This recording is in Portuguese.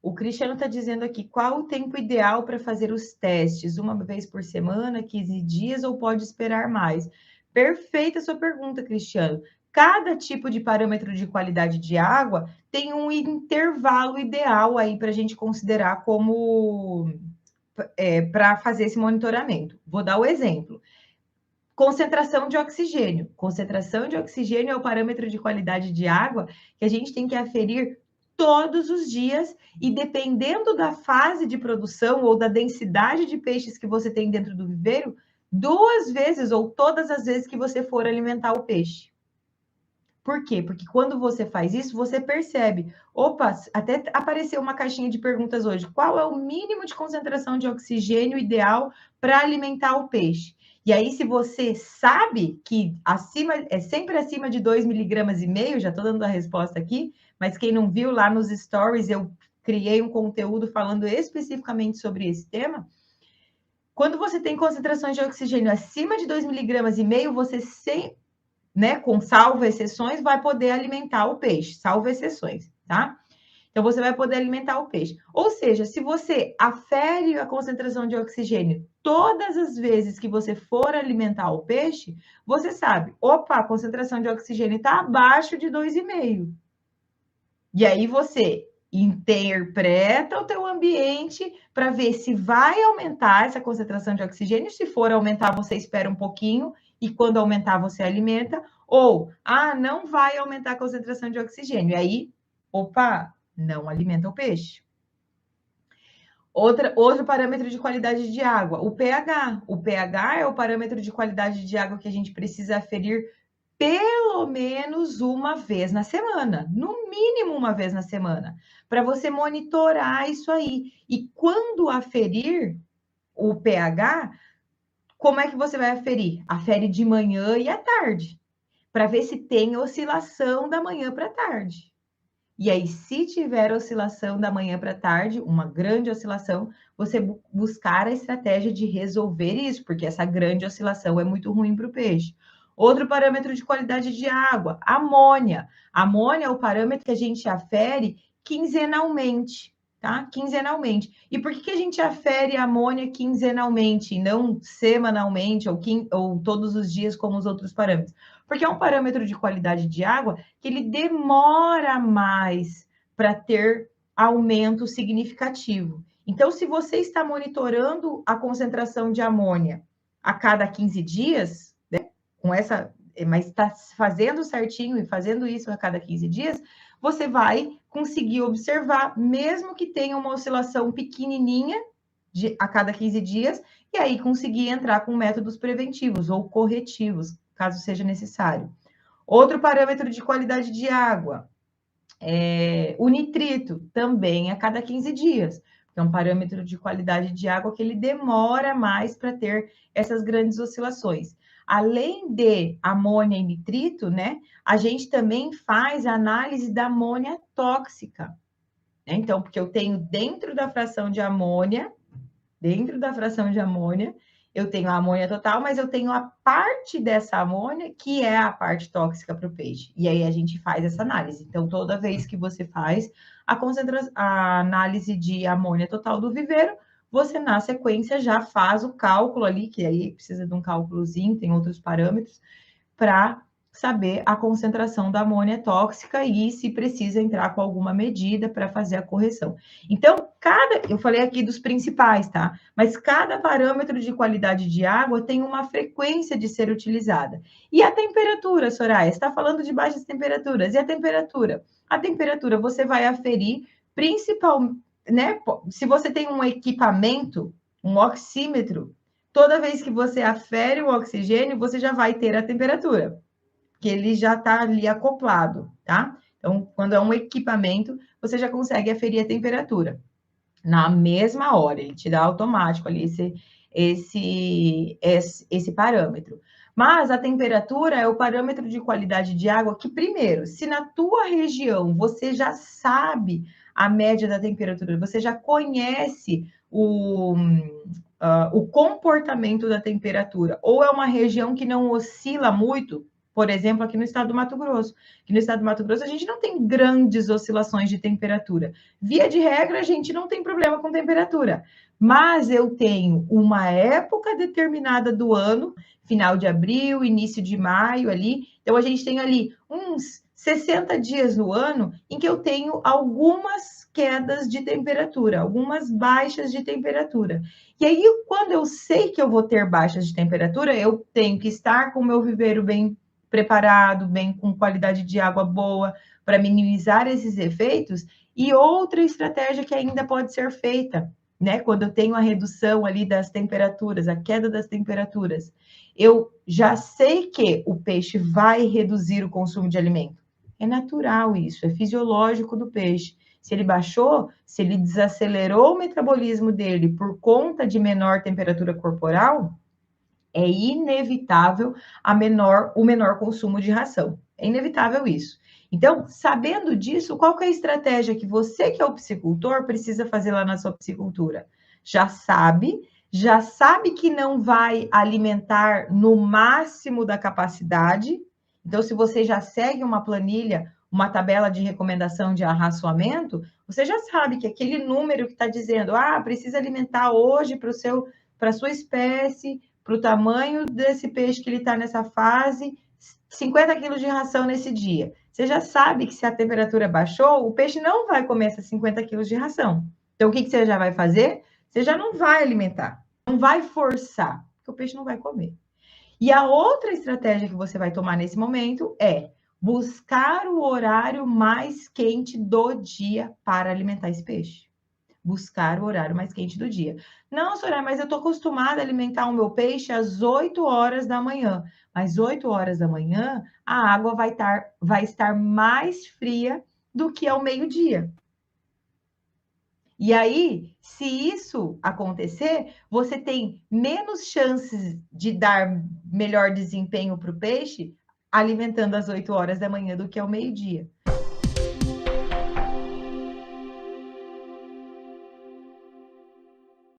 O Cristiano está dizendo aqui, qual o tempo ideal para fazer os testes? Uma vez por semana, 15 dias ou pode esperar mais? Perfeita sua pergunta, Cristiano. Cada tipo de parâmetro de qualidade de água tem um intervalo ideal aí para a gente considerar como para fazer esse monitoramento. Vou dar o exemplo. Concentração de oxigênio. Concentração de oxigênio é o parâmetro de qualidade de água que a gente tem que aferir todos os dias e dependendo da fase de produção ou da densidade de peixes que você tem dentro do viveiro, 2 vezes ou todas as vezes que você for alimentar o peixe. Por quê? Porque quando você faz isso, você percebe. Opa, até apareceu uma caixinha de perguntas hoje. Qual é o mínimo de concentração de oxigênio ideal para alimentar o peixe? E aí, se você sabe que é sempre acima de 2,5 miligramas, já estou dando a resposta aqui, mas quem não viu lá nos stories, eu criei um conteúdo falando especificamente sobre esse tema. Quando você tem concentrações de oxigênio acima de 2,5 miligramas, você sempre, né, com salvo exceções, vai poder alimentar o peixe, salvo exceções, tá? Então, você vai poder alimentar o peixe. Ou seja, se você afere a concentração de oxigênio todas as vezes que você for alimentar o peixe, você sabe, opa, a concentração de oxigênio está abaixo de 2,5. E aí você interpreta o teu ambiente para ver se vai aumentar essa concentração de oxigênio. Se for aumentar, você espera um pouquinho e quando aumentar, você alimenta. Ou, não vai aumentar a concentração de oxigênio. E aí, opa, não alimenta o peixe. Outro parâmetro de qualidade de água, o pH. O pH é o parâmetro de qualidade de água que a gente precisa aferir pelo menos uma vez na semana, no mínimo uma vez na semana, para você monitorar isso aí. E quando aferir o pH, como é que você vai aferir? Afere de manhã e à tarde, para ver se tem oscilação da manhã para a tarde. E aí, se tiver oscilação da manhã para tarde, uma grande oscilação, você buscar a estratégia de resolver isso, porque essa grande oscilação é muito ruim para o peixe. Outro parâmetro de qualidade de água, amônia. Amônia é o parâmetro que a gente afere quinzenalmente, tá? Quinzenalmente. E por que a gente afere a amônia quinzenalmente e não semanalmente ou todos os dias como os outros parâmetros? Porque é um parâmetro de qualidade de água que ele demora mais para ter aumento significativo. Então, se você está monitorando a concentração de amônia a cada 15 dias, né, mas está fazendo certinho e fazendo isso a cada 15 dias, você vai conseguir observar, mesmo que tenha uma oscilação pequenininha a cada 15 dias, e aí conseguir entrar com métodos preventivos ou corretivos, caso seja necessário. Outro parâmetro de qualidade de água, o nitrito, também a cada 15 dias, que é um parâmetro de qualidade de água que ele demora mais para ter essas grandes oscilações. Além de amônia e nitrito, né, a gente também faz a análise da amônia tóxica. Né? Então, porque eu tenho dentro da fração de amônia, eu tenho a amônia total, mas eu tenho a parte dessa amônia que é a parte tóxica para o peixe. E aí a gente faz essa análise. Então, toda vez que você faz a análise de amônia total do viveiro, você na sequência já faz o cálculo ali, que aí precisa de um cálculozinho, tem outros parâmetros, para saber a concentração da amônia tóxica e se precisa entrar com alguma medida para fazer a correção. Então, eu falei aqui dos principais, tá? Mas cada parâmetro de qualidade de água tem uma frequência de ser utilizada. E a temperatura, Soraya? Você está falando de baixas temperaturas. E a temperatura? A temperatura você vai aferir principalmente, né? Se você tem um equipamento, um oxímetro, toda vez que você afere o oxigênio, você já vai ter a temperatura, que ele já está ali acoplado, tá? Então, quando é um equipamento, você já consegue aferir a temperatura. Na mesma hora, ele te dá automático ali esse parâmetro. Mas a temperatura é o parâmetro de qualidade de água que, primeiro, se na tua região você já sabe a média da temperatura, você já conhece o comportamento da temperatura, ou é uma região que não oscila muito, por exemplo, aqui no estado do Mato Grosso. Aqui no estado do Mato Grosso, a gente não tem grandes oscilações de temperatura. Via de regra, a gente não tem problema com temperatura. Mas eu tenho uma época determinada do ano, final de abril, início de maio ali. Então, a gente tem ali uns 60 dias no ano em que eu tenho algumas quedas de temperatura, algumas baixas de temperatura. E aí, quando eu sei que eu vou ter baixas de temperatura, eu tenho que estar com o meu viveiro bem preparado, bem com qualidade de água boa, para minimizar esses efeitos. E outra estratégia que ainda pode ser feita, né? Quando eu tenho a redução ali das temperaturas, a queda das temperaturas, eu já sei que o peixe vai reduzir o consumo de alimento. É natural isso, é fisiológico do peixe. Se ele baixou, se ele desacelerou o metabolismo dele por conta de menor temperatura corporal, é inevitável o menor consumo de ração. É inevitável isso. Então, sabendo disso, qual que é a estratégia que você, que é o piscicultor, precisa fazer lá na sua piscicultura? Já sabe que não vai alimentar no máximo da capacidade. Então, se você já segue uma planilha, uma tabela de recomendação de arraçoamento, você já sabe que aquele número que está dizendo, precisa alimentar hoje para a sua espécie, para o tamanho desse peixe que ele está nessa fase, 50 quilos de ração nesse dia. Você já sabe que se a temperatura baixou, o peixe não vai comer essas 50 quilos de ração. Então, o que você já vai fazer? Você já não vai alimentar, não vai forçar, porque o peixe não vai comer. E a outra estratégia que você vai tomar nesse momento é buscar o horário mais quente do dia para alimentar esse peixe. Buscar o horário mais quente do dia. Não, Soraya, mas eu estou acostumada a alimentar o meu peixe às 8 horas da manhã. Mas 8 horas da manhã, a água vai estar mais fria do que ao meio-dia. E aí, se isso acontecer, você tem menos chances de dar melhor desempenho para o peixe alimentando às 8 horas da manhã do que ao meio-dia.